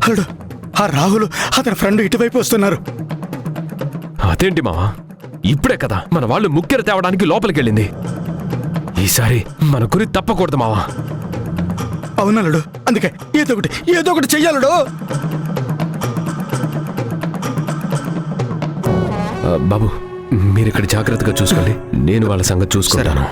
అల్లుడు, ఆ రాహుల్ అతని ఫ్రెండ్ ఇటువైపు వస్తున్నారు. అదేంటి మావా, ఇప్పుడే కదా మన వాళ్ళు ముక్కెర తేవడానికి లోపలికెళ్ళింది. ఈసారి మన గురి తప్పకూడదు మావా. అవునల్లుడు, అందుకే ఏదో ఒకటి చెయ్యాలడు. బాబు, మీరు ఇక్కడ జాగ్రత్తగా చూసుకోండి, నేను వాళ్ళ సంగతి చూసుకుంటాను.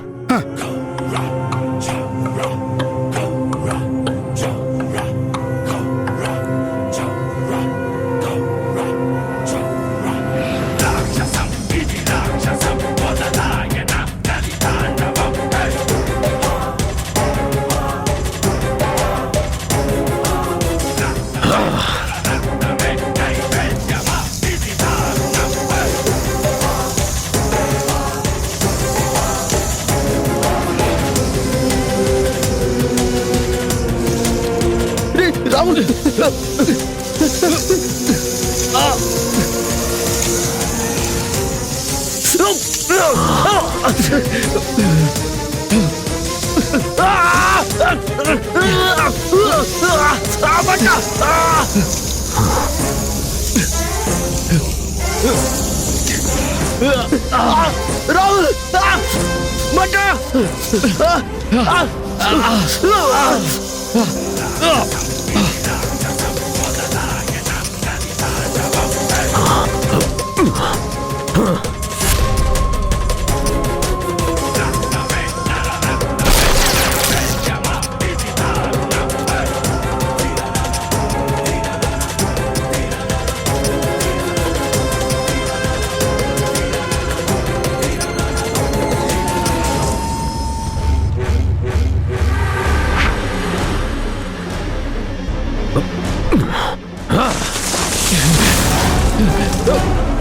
రాహుల్,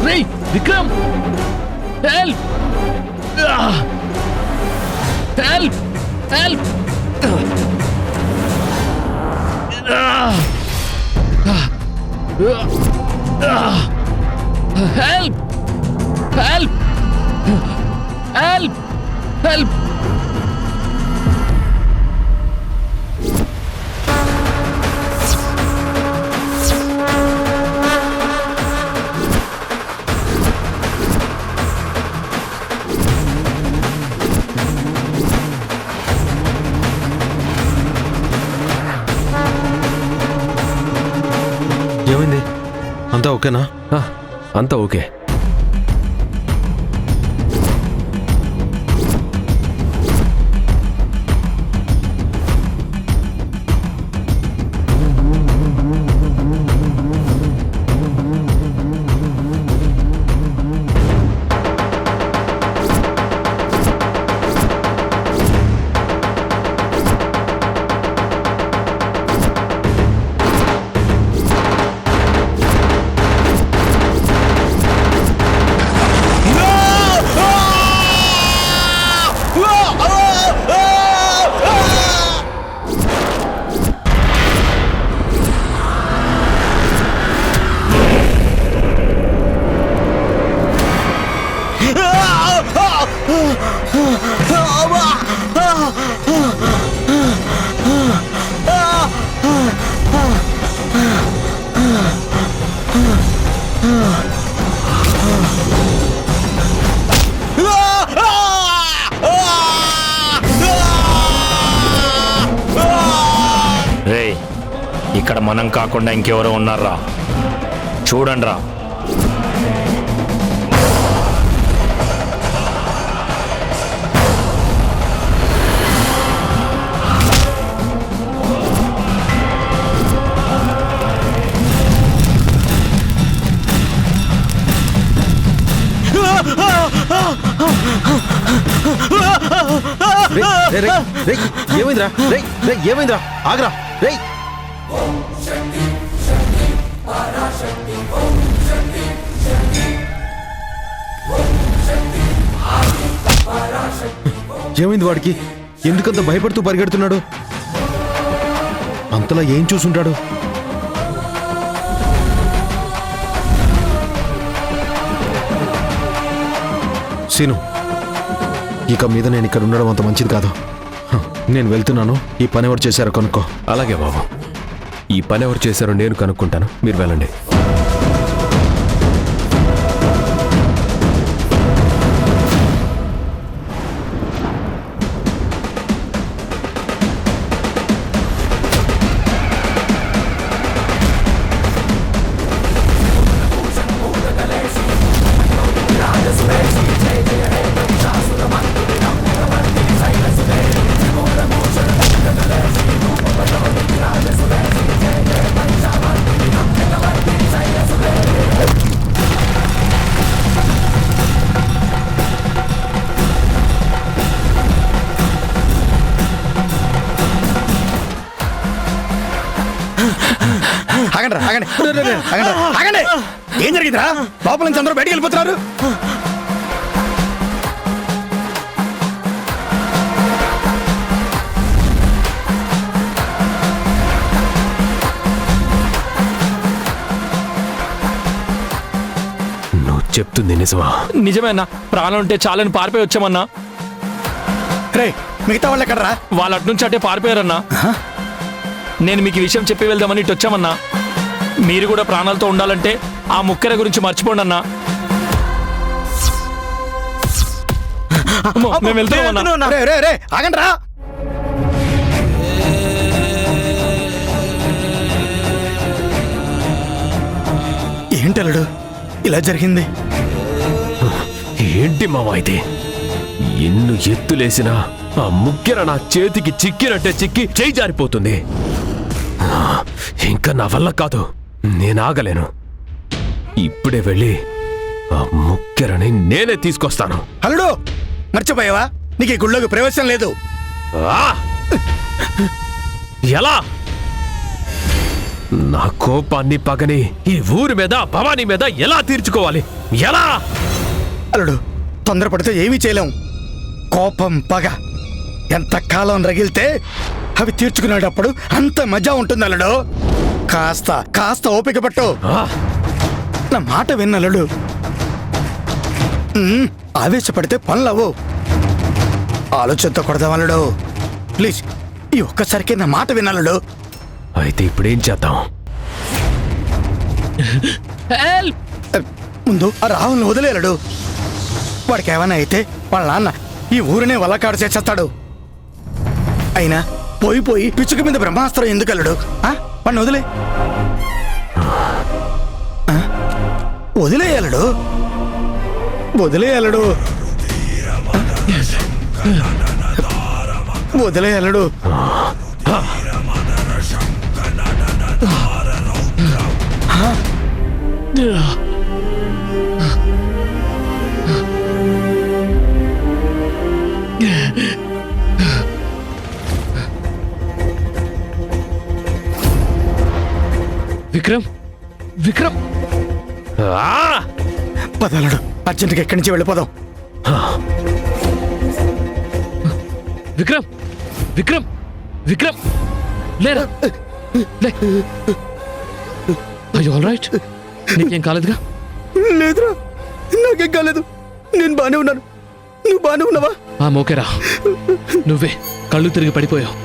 రేయ్ Vikram, help help help help help help help. ఏమైంది? అంతా ఓకేనా? అంతా ఓకే. ఇక్కడ మనం కాకుండా ఇంకెవరో ఉన్నారా? చూడండి రా. ఏమైందిరా? ఏమైందిరా? ఆగరా రేయ్. ఏమైంది వాడికి? ఎందుకంత భయపడుతూ పరిగెడుతున్నాడు? అంతలా ఏం చూసుంటాడు? సీను, ఇక మీద నేను ఇక్కడ ఉండడం అంత మంచిది కాదు. నేను వెళ్తున్నాను. ఈ పని ఎవరు చేశారో కనుక్కో. అలాగే బాబు. ఈ పని ఎవరు చేశారో నేను కనుక్కుంటాను, మీరు వెళ్ళండి. ఆగండి ఆగండి ఆగండి ఆగండి. ఏం జరిగిందిరా? లోపల నుంచి అందరూ బయటికి వెళ్ళిపోతున్నారు. నువ్వు చెప్తుంది నిజమా? నిజమేనా? ప్రాణం ఉంటే చాలని పారిపోయి వచ్చామన్నా. రే మిగతా వాళ్ళు ఎక్కడరా? వాళ్ళు అటు నుంచి అటే పారిపోయారన్నా. నేను మీకు ఈ విషయం చెప్పి వెళ్దామని ఇటు వచ్చామన్నా. మీరు కూడా ప్రాణాలతో ఉండాలంటే ఆ ముక్కెర గురించి మర్చిపోండి అన్నా. అమ్మో, మేము వెళ్తున్నామన్నా. రే రే రే ఆగండి రా. ఏంటలుడు ఇలా జరిగింది? ఏంటి మావా ఇది? ఎన్ను ఎత్తులేసినా ఆ ముక్కెర నా చేతికి చిక్కినట్టే చిక్కి చేయి జారిపోతుంది. ఇంకా నా వల్ల కాదు, నేను ఆగలేను. ఇప్పుడే వెళ్ళి ఆ ముక్కెరని నేనే తీసుకొస్తాను. అల్లుడు మర్చిపోయావా? నీకు ఈ గుళ్ళోకి ప్రవేశం లేదు. ఆ! ఎలా? నా కోపాన్ని పగని ఈ ఊరి మీద భవానీ మీద ఎలా తీర్చుకోవాలి? ఎలా? అల్లుడు తొందరపడితే ఏమీ చేయలేం. కోపం పగ ఎంత కాలం రగిలితే అవి తీర్చుకునేటప్పుడు అంత మజా ఉంటుంది అల్లుడు. కాస్త ఓపిక పట్టు. ఆ! నా మాట విన్నలుడు. ఆవేశపడితే పనులవు. ఆలోచనతో కొడదాం అల్లుడు. ప్లీజ్ ఈ ఒక్కసారికి నా మాట విన్నలుడు. అయితే ఇప్పుడేం చేద్దాం? హెల్ప్! ముందు ఆ రాహుల్ని వదిలేలడు. వాడికి ఏమైనా అయితే వాళ్ళ నాన్న ఈ ఊరినే వల్లకాడు చేసేస్తాడు. అయినా పోయి పిచ్చుక మీద బ్రహ్మాస్త్రం ఎందుకు అల్లుడు? వాడిని వదిలేయలడు. వదిలేయలడు. విక్రమ్, విక్రమ్, పదలడు. అర్జెంటుగా ఎక్కడి నుంచి వెళ్ళిపోదాం. విక్రమ్, విక్రమ్, విక్రమ్, లేరా? లే. అయ్యో ఆల్ రైట్. నీకేం కాలేదుగా? లేదురా, నాకేం కాలేదు. నేను బానే ఉన్నాను. నువ్వు బానే ఉన్నావా? ఓకేరా. నువ్వే కళ్ళు తిరిగి పడిపోయావు.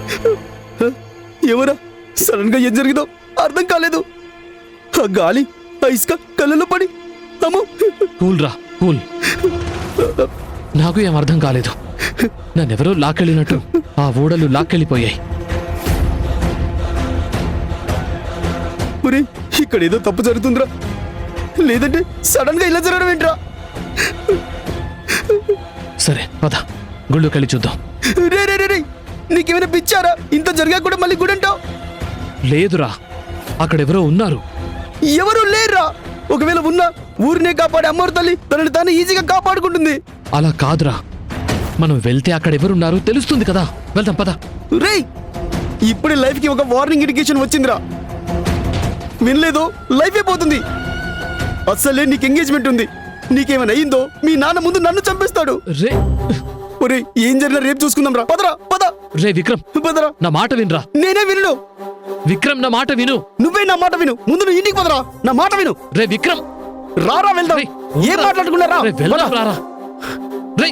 ఎవరా? సడన్ గా ఏం జరిగిందో అర్థం కాలేదు. ఆ గాలి ఆ ఇసుక కళ్ళలో పడి అమ్మో. కూల్ రా, కూల్. నాకు ఏం అర్థం కాలేదు. నన్నెవరో లాక్కెళ్ళినట్టు ఆ ఓడలు లాక్కెళ్ళిపోయాయి. ఇక్కడ ఏదో తప్పు జరుగుతుందిరా. లేదంటే సడన్ గా ఇలా జరగడం ఏంట్రా? సరే పద, గుళ్ళోకెళ్ళి చూద్దాం. రే రే రే రే, నీకేమైనా పిచ్చారా? ఇంత జరిగా కూడా మళ్ళీ గుడి అంటావు? లేదురా, అక్కడెవరో ఉన్నారు. ఎవరు లేరురా. ఒకవేళ ఉన్నా ఊరినే కాపాడే అమ్మవారి తల్లి తనని తాను ఈజీగా కాపాడుకుంటుంది. అలా కాదురా, మనం వెళ్తే అక్కడెవరున్నారో తెలుస్తుంది కదా. వెళ్దాం పద. రేయ్, ఇప్పుడే లైఫ్ కి ఒక వార్నింగ్ ఇండికేషన్ వచ్చిందిరా. వినలేదు, లైఫ్ అయిపోతుంది. అసలే నీకు ఎంగేజ్మెంట్ ఉంది. నీకేమైనా అయ్యిందో మీ నాన్న ముందు నన్ను చంపేస్తాడు. రే ఒరే, ఏం జరిగినా రేపు చూసుకుందాం రా. పదరా పద. రే విక్రమ్, పదరా. నా మాట వినరా. నేనే విను. విక్రమ్, నా మాట విను. నువ్వే నా మాట విను. ముందు నువ్వు ఇంటికి పదరా. నా మాట విను. రే విక్రమ్, రారా వెళ్దాం. రేయ్, ఏం మాట్లాడుకున్నారా? రే వెళ్దాం రారా. రే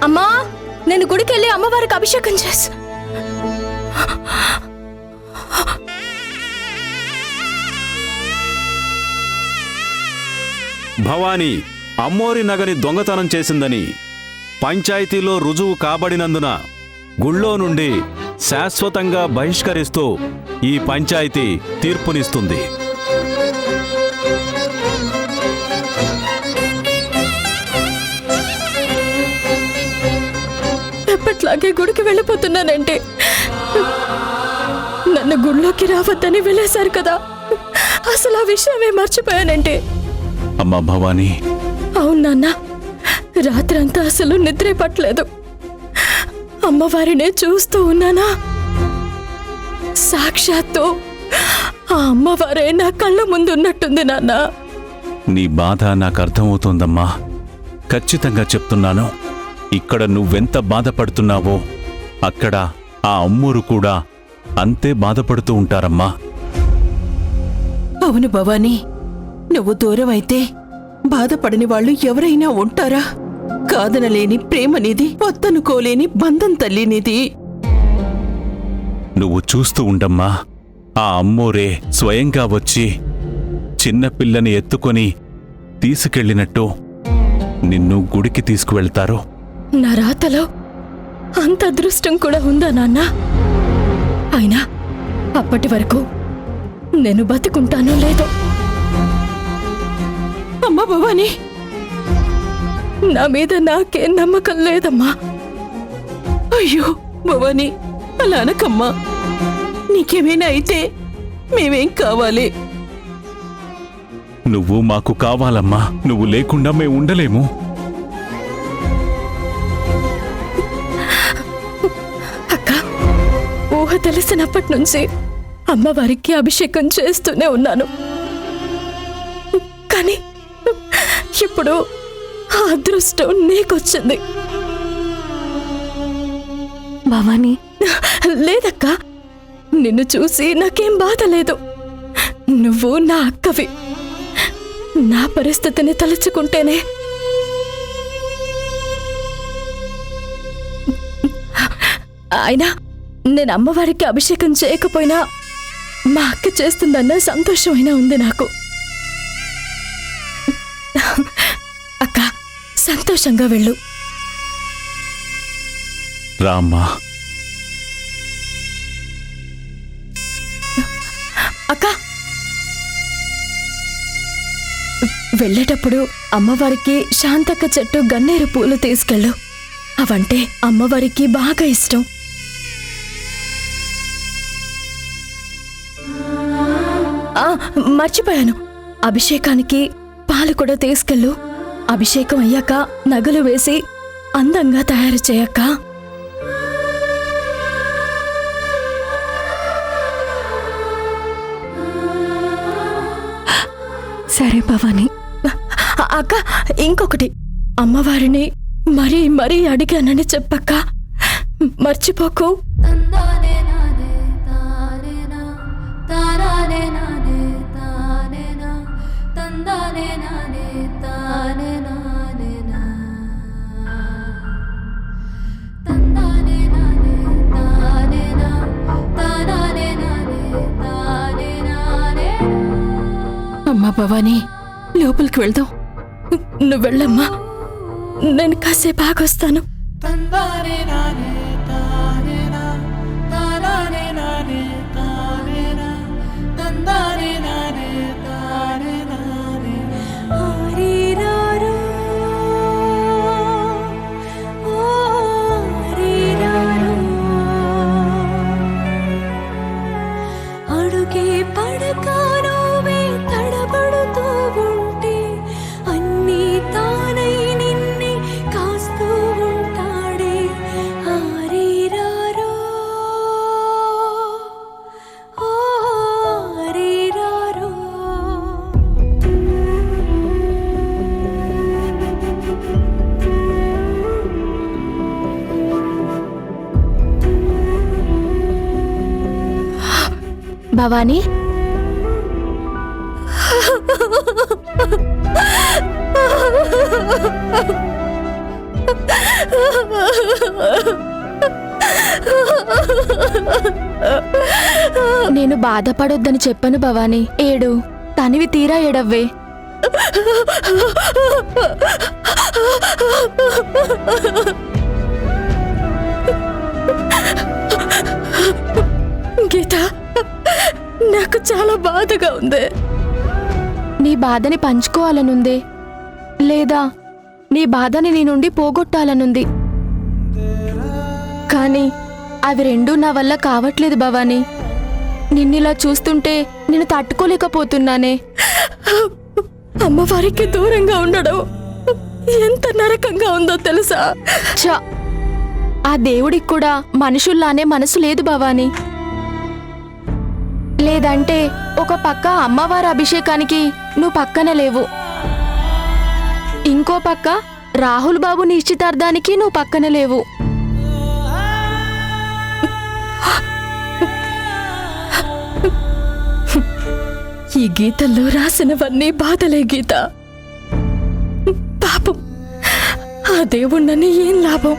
అమ్మా, నేను గుడికెళ్ళి అమ్మవారికి అభిషేకం చేసి భవానీ అమ్మోరి నగని దొంగతనం చేసిందని పంచాయతీలో రుజువు కాబడినందున గుళ్ళో నుండి శాశ్వతంగా బహిష్కరిస్తూ ఈ పంచాయతీ తీర్పునిస్తుంది. ఎప్పట్లాగే గుడికి వెళ్ళిపోతున్నానంటే నన్ను గుడిలోకి రావద్దని వెళ్ళేశారు కదా, అసలు ఆ విషయమే మర్చిపోయానంటే. అమ్మా భవానీ, అవును నాన్న, రాత్రంతా అసలు నిద్రే పట్టలేదు. అమ్మవారినే చూస్తూ ఉన్నానా, సాక్షాత్తు ఆ అమ్మవారే నా కళ్ళ ముందు ఉన్నట్టుంది నాన్న. నీ బాధ నాకు అర్థమవుతోందమ్మా. ఖచ్చితంగా చెప్తున్నాను, ఇక్కడ నువ్వెంత బాధపడుతున్నావో అక్కడ ఆ అమ్మోరు కూడా అంతే బాధపడుతూ ఉంటారమ్మా. అవును భవానీ, నువ్వు దూరమైతే బాధపడని వాళ్ళు ఎవరైనా ఉంటారా? కాదనలేని ప్రేమనిది, వద్దనుకోలేని బంధం తల్లినిది. నువ్వు చూస్తూ ఉండమ్మా, ఆ అమ్మోరే స్వయంగా వచ్చి చిన్నపిల్లని ఎత్తుకొని తీసుకెళ్ళినట్టు నిన్ను గుడికి తీసుకువెళ్తారు. నా రాతలో అంత అదృష్టం కూడా ఉందా నాన్న? అయినా అప్పటి వరకు నేను బతుకుంటానో లేదో. అమ్మా భవానీ, నా మీద నాకే నమ్మకం లేదమ్మా. అయ్యో భవానీ, అలా అనకమ్మా. నీకేమైనా అయితే మేమేం కావాలి? నువ్వు మాకు కావాలమ్మా. నువ్వు లేకుండా మేము ఉండలేము. అక్క, ఊహ తెలిసినప్పటి నుంచి అమ్మవారికి అభిషేకం చేస్తూనే ఉన్నాను. కానీ ఇప్పుడు ఆ అదృష్టం నీకొచ్చింది. భవానీ, లేదక్క, నిన్ను చూసి నాకేం బాధ లేదు. నువ్వు నా అక్కవి. నా పరిస్థితిని తలుచుకుంటేనే అయినా నేను అమ్మవారికి అభిషేకం చేయకపోయినా మా అక్క చేస్తుందన్న సంతోషమైనా ఉంది నాకు. అక్క, సంతోషంగా వెళ్ళు. రామ్మా. అక్క, వెళ్ళేటప్పుడు అమ్మవారికి శాంతక్క చెట్టు గన్నేరు పూలు తీసుకెళ్ళు. అవంటే అమ్మవారికి బాగా ఇష్టం. మర్చిపోయాను, అభిషేకానికి పాలు కూడా తీసుకెళ్ళు. అభిషేకం అయ్యాక నగలు వేసి అందంగా తయారు చేయక్క. సరే భవానీ. అక్క, ఇంకొకటి, అమ్మవారిని మరీ మరీ అడిగానని చెప్పక్క, మర్చిపోకు. అమ్మా భవానీ, లోపలికి వెళ్దాం. నువ్వు వెళ్ళమ్మా, నేను కాసేపు ఆగొస్తాను. అడుగే పడకానోవే తడబడుతూ ఉంటే అన్నీ తానై నిన్నే కాస్తూ ఉంటాడే. ఆరీరారో, ఓ ఆరీరారో. భవానీ, నేను బాధపడొద్దని చెప్పను భవానీ. ఏడు, తనివి తీరా ఏడవ్వే. గీత, నాకు చాలా బాధగా ఉంది. నీ బాధని పంచుకోవాలనుంది, లేదా నీ బాధని నీ నుండి పోగొట్టాలనుంది. కానీ అవి రెండూ నా వల్ల కావట్లేదు భవానీ. నిన్నిలా చూస్తుంటే నేను తట్టుకోలేకపోతున్నానే. అమ్మవారికి దూరంగా ఉండడం ఎంత నరకంగా ఉందో తెలుసా? ఛ, ఆ దేవుడికి కూడా మనుషుల్లానే మనసు లేదు భవానీ. లేదంటే ఒక పక్క అమ్మవారి అభిషేకానికి నువ్వు పక్కన లేవు, ఇంకో పక్క రాహుల్ బాబు నిశ్చితార్థానికి నువ్వు పక్కన లేవు. ఈ గీతల్లో రాసినవన్నీ బాధలే గీత. పాపం, ఆ దేవుణ్ణని ఏం లాభం?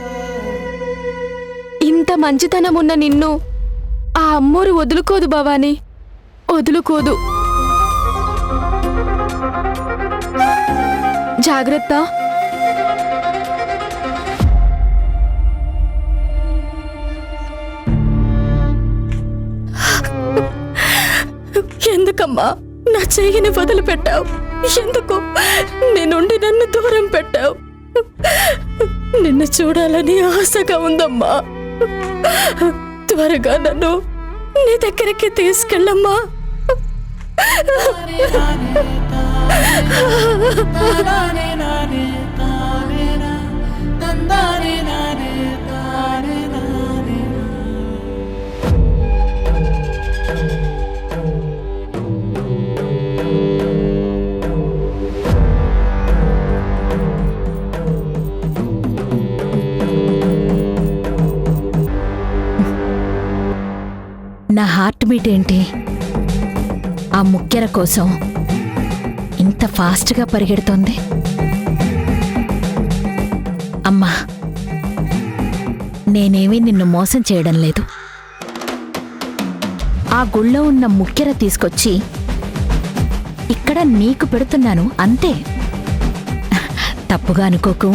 ఇంత మంచితనం ఉన్న నిన్ను ఆ అమ్మోరు వదులుకోదు భవానీ, వదులుకోదు. జాగ్రత్త. ఎందుకమ్మా నా చెయ్యిని వదిలిపెట్టావు? ఎందుకు నీ నుండి నన్ను దూరం పెట్టావు? నిన్ను చూడాలని ఆశగా ఉందమ్మా. త్వరగా నన్ను నీ దగ్గరికి తీసుకెళ్ళమ్మా. నా హార్ట్ బీట్ ఏంటి ఆ ముక్కెర కోసం ఇంత ఫాస్ట్గా పరిగెడుతోంది? అమ్మా, నేనేమీ నిన్ను మోసం చేయడం లేదు. ఆ గుళ్ళో ఉన్న ముక్కెర తీసుకొచ్చి ఇక్కడ నీకు పెడుతున్నాను అంతే. తప్పుగా అనుకోకు.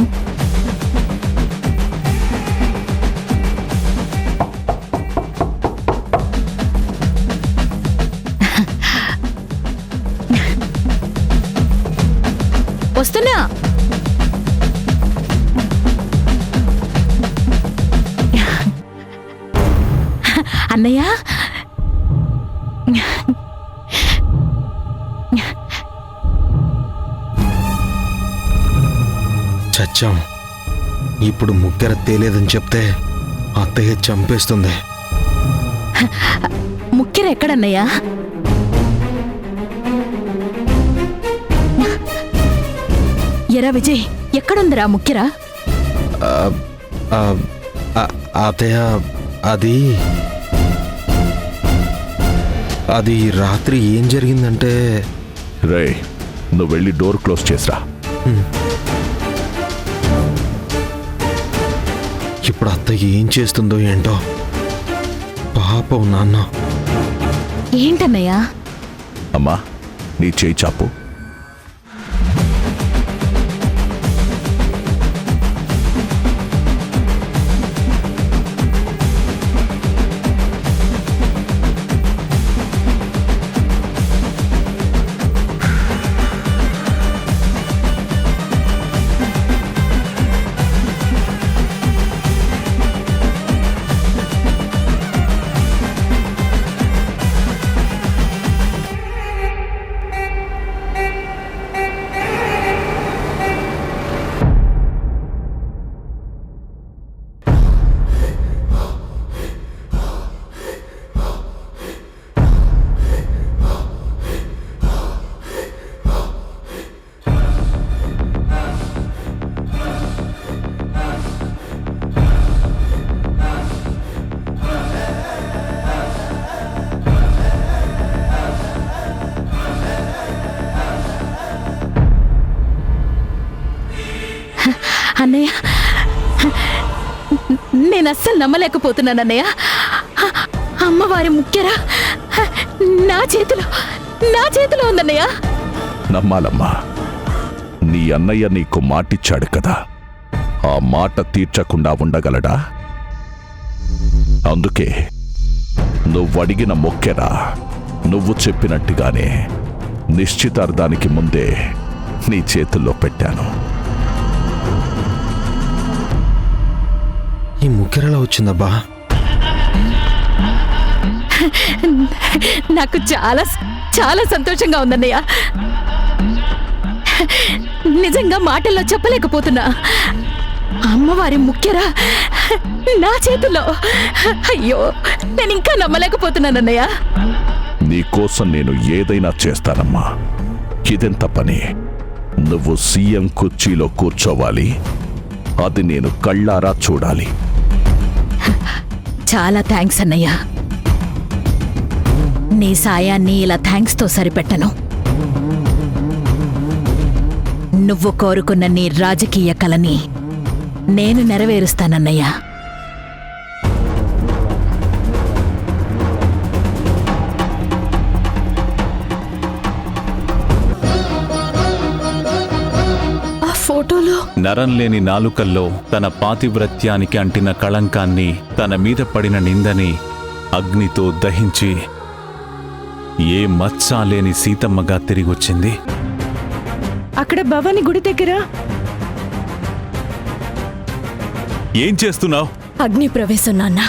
వస్తున్నా. అన్నయ్య, చచ్చాం. ఇప్పుడు ముక్కెర తేలేదని చెప్తే అత్తయ్య చంపేస్తుంది. ముక్కెర ఎక్కడన్నయ్యా? ఎరా విజయ్, ఎక్కడుందిరా ముక్కెర? అత్తయ్య, అది అది రాత్రి ఏం జరిగిందంటే... రే, నువ్వు వెళ్ళి డోర్ క్లోజ్ చేసిరా. ఇప్పుడు అత్తయ్య ఏం చేస్తుందో ఏంటో. పాపం నాన్న. ఏంటన్నయ్యా? అమ్మా, నీ చేయి చాపు. అన్నయ్య, నేను అస్సలు నమ్మలేకపోతున్నానన్నయ్య. అమ్మవారి ముక్కెర నా చేతిలో ఉందన్నయ్య. నమ్మాలమ్మా. నీ అన్నయ్య నీకు మాటిచ్చాడు కదా, ఆ మాట తీర్చకుండా ఉండగలడా? అందుకే నువ్వడిగిన మొక్కెరా నువ్వు చెప్పినట్టుగానే నిశ్చితార్థానికి ముందే నీ చేతుల్లో పెట్టాను. ఈ ముక్కెరలా వచ్చిందబ్బా? నాకు చాలా చాలా సంతోషంగా ఉందన్నయ్య. నిజంగా మాటల్లో చెప్పలేకపోతున్నా. అమ్మవారి ముక్కెర నా చేతుల్లో. అయ్యో, నేను ఇంకా నమ్మలేకపోతున్నానన్నయ్య. నీకోసం నేను ఏదైనా చేస్తానమ్మా. ఇదెంత పని? నువ్వు సీఎం కుర్చీలో కూర్చోవాలి, అది నేను కళ్ళారా చూడాలి. చాలా థ్యాంక్స్ అన్నయ్య. నీ సాయాన్ని ఇలా థ్యాంక్స్తో సరిపెట్టను. నువ్వు కోరుకున్న నీ రాజకీయ కలని నేను నెరవేరుస్తానన్నయ్యా. ఆ ఫోటోలో నరం లేని నాలుకల్లో తన పాతివ్రత్యానికి అంటిన కళంకాన్ని, తన మీద పడిన నిందని అగ్నితో దహించి ఏ మచ్చ లేని సీతమ్మగా తిరిగొచ్చింది. అక్కడ భవాని గుడి దగ్గర ఏం చేస్తున్నావు? అగ్ని ప్రవేశం నాన్న.